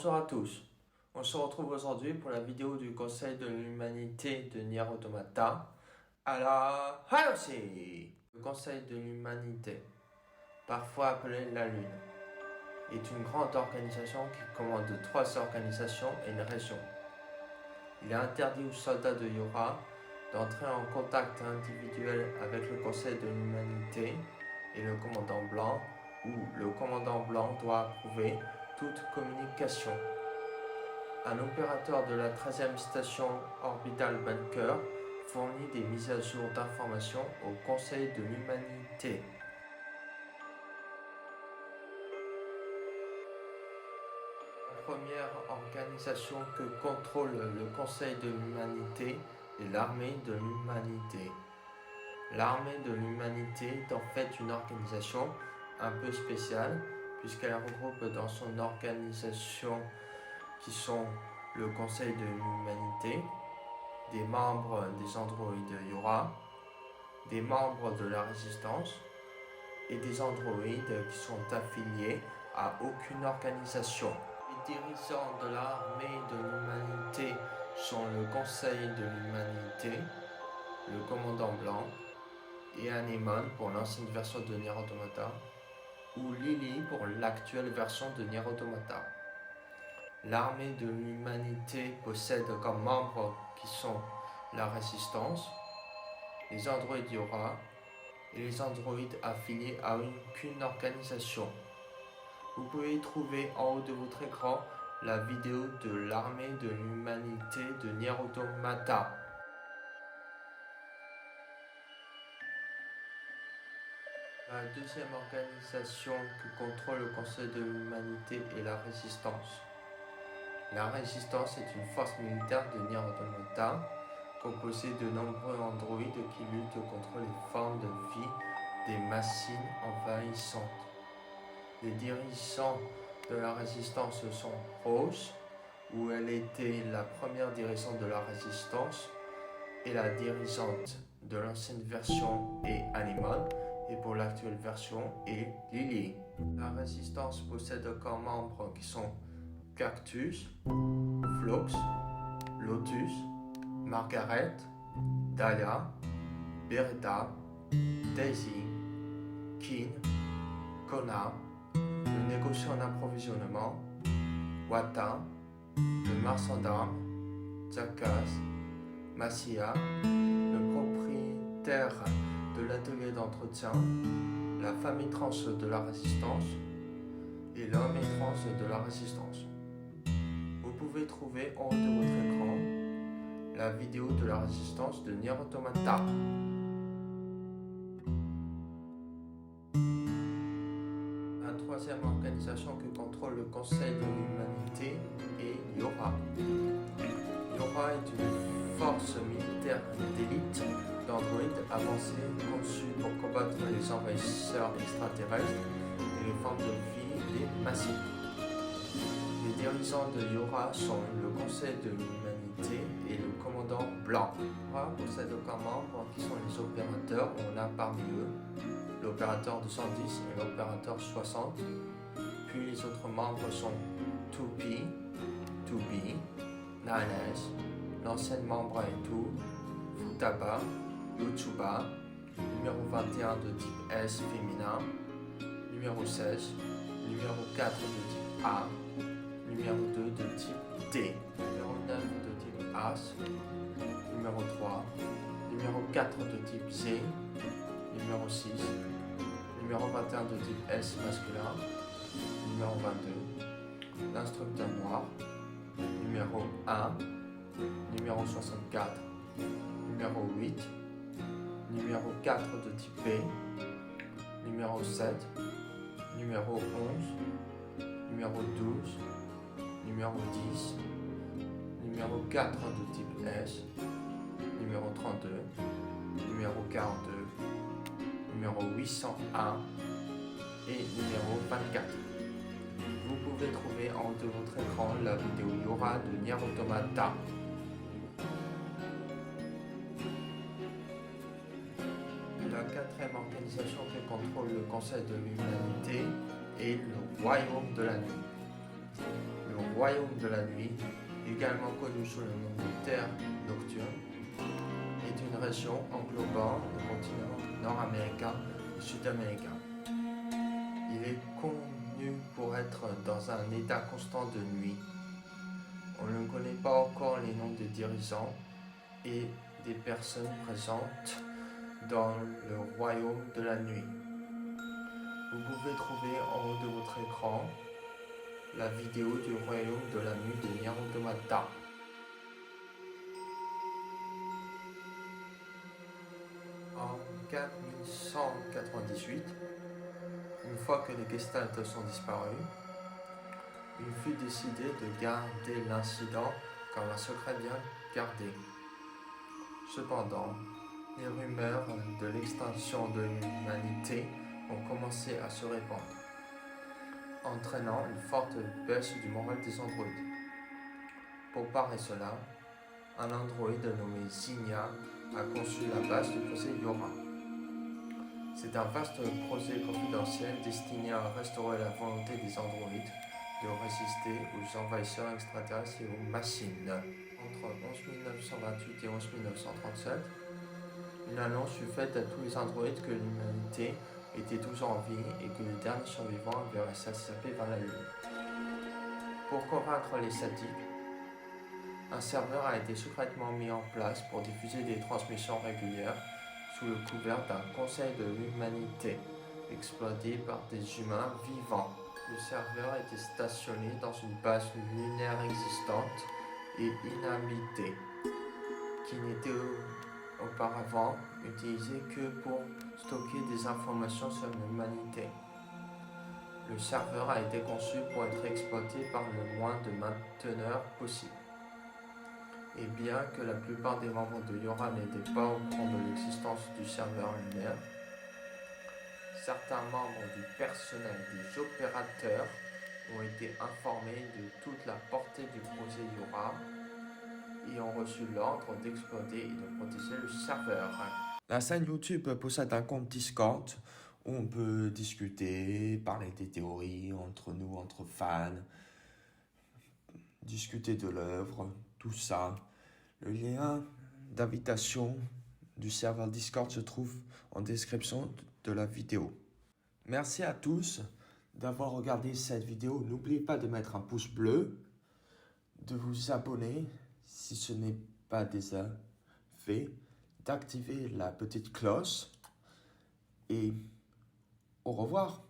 Bonjour à tous, on se retrouve aujourd'hui pour la vidéo du Conseil de l'Humanité de Nier Automata à la Halosi. Le Conseil de l'Humanité, parfois appelé la Lune, est une grande organisation qui commande 3 organisations et une région. Il est interdit aux soldats de Yora d'entrer en contact individuel avec le Conseil de l'Humanité et le commandant blanc, où le commandant blanc doit approuver toute communication. Un opérateur de la 13e station orbitale Bunker fournit des mises à jour d'informations au Conseil de l'Humanité. La première organisation que contrôle le Conseil de l'Humanité est l'Armée de l'Humanité. L'Armée de l'Humanité est en fait une organisation un peu spéciale puisqu'elle regroupe dans son organisation qui sont le Conseil de l'Humanité, des membres des androïdes Yora, des membres de la Résistance et des androïdes qui sont affiliés à aucune organisation. Les dirigeants de l'armée de l'humanité sont le Conseil de l'Humanité, le commandant blanc, et Anemone pour l'ancienne version de Nier Automata, ou Lily pour l'actuelle version de Nier Automata. L'armée de l'humanité possède comme membres qui sont la Résistance, les androïdes Yora et les androïdes affiliés à aucune organisation. Vous pouvez trouver en haut de votre écran la vidéo de l'armée de l'humanité de Nier Automata. La deuxième organisation que contrôle le Conseil de l'Humanité est la Résistance. La Résistance est une force militaire de Nier Automata, composée de nombreux androïdes qui luttent contre les formes de vie des machines envahissantes. Les dirigeants de la Résistance sont Rose, où elle était la première dirigeante de la Résistance, et la dirigeante de l'ancienne version est Anemone, et pour l'actuelle version est Lily. La Résistance possède comme membres qui sont Cactus, Phlox, Lotus, Margaret, Dahlia, Beretta, Daisy, Keen, Kona, le négociant en approvisionnement, Wata, le marchand d'armes, Jackass, Massia, le propriétaire de l'atelier d'entretien, la famille trans de la Résistance et l'homme et trans de la Résistance. Vous pouvez trouver en haut de votre écran la vidéo de la Résistance de Nier Automata. La troisième organisation que contrôle le Conseil de l'Humanité est Yora. Yora est une force militaire d'élite d'androïdes avancés conçue pour combattre les envahisseurs extraterrestres et les formes de vie des machines. Les dirigeants de Yora sont le Conseil de l'Humanité et le commandant blanc. Yora possède comme membres qui sont les opérateurs. On a parmi eux l'opérateur 210 et l'opérateur 60. Puis les autres membres sont 2P, 2B, Nanes, l'ancienne membre Etu, Futaba, Yotsuba, numéro 21 de type S féminin, numéro 16, numéro 4 de type A, numéro 2 de type D, numéro 9 de type As, numéro 3, numéro 4 de type C, numéro 6, numéro 21 de type S masculin, numéro 22, l'instructeur noir, numéro 1, numéro 64, numéro 8, numéro 4 de type B, numéro 7, numéro 11, numéro 12, numéro 10, numéro 4 de type S, numéro 32, numéro 42, numéro 801 et numéro 24. Vous pouvez trouver en haut de votre écran la vidéo Yora de Nier Automata. La quatrième organisation qui contrôle le Conseil de l'Humanité est le Royaume de la Nuit. Le royaume de la nuit, également connu sous le nom de terre nocturne, est une région englobant le continent nord-américain et sud-américain. Il est connu pour être dans un état constant de nuit. On ne connaît pas encore les noms des dirigeants et des personnes présentes dans le royaume de la nuit. Vous pouvez trouver en haut de votre écran la vidéo du royaume de la nuit de Nier Automata. En 4198, une fois que les Gestalt sont disparus, il fut décidé de garder l'incident comme un secret bien gardé. Cependant, les rumeurs de l'extinction de l'humanité ont commencé à se répandre, entraînant une forte baisse du moral des androïdes. Pour parer cela, un androïde nommé Zinnia a conçu la base du projet Yora. C'est un vaste projet confidentiel destiné à restaurer la volonté des androïdes de résister aux envahisseurs extraterrestres et aux machines. Entre 11 928 et 11 937, une annonce fut faite à tous les androïdes que l'humanité était toujours en vie et que les derniers survivants avaient réussi à s'échapper vers la Lune. Pour convaincre les sceptiques, un serveur a été secrètement mis en place pour diffuser des transmissions régulières sous le couvert d'un conseil de l'humanité, exploité par des humains vivants. Le serveur était stationné dans une base lunaire existante et inhabitée, qui n'était auparavant utilisée que pour stocker des informations sur l'humanité. Le serveur a été conçu pour être exploité par le moins de mainteneurs possible. Et bien que la plupart des membres de Yora n'étaient pas au courant de l'existence du serveur lunaire, certains membres du personnel des opérateurs ont été informés de toute la portée du projet Yora et ont reçu l'ordre d'exploiter et de protéger le serveur. La chaîne YouTube possède un compte Discord où on peut discuter, parler des théories entre nous, entre fans, discuter de l'œuvre, tout ça. Le lien d'invitation du serveur Discord se trouve en description de la vidéo. Merci à tous d'avoir regardé cette vidéo. N'oubliez pas de mettre un pouce bleu, de vous abonner si ce n'est pas déjà fait, d'activer la petite cloche et au revoir.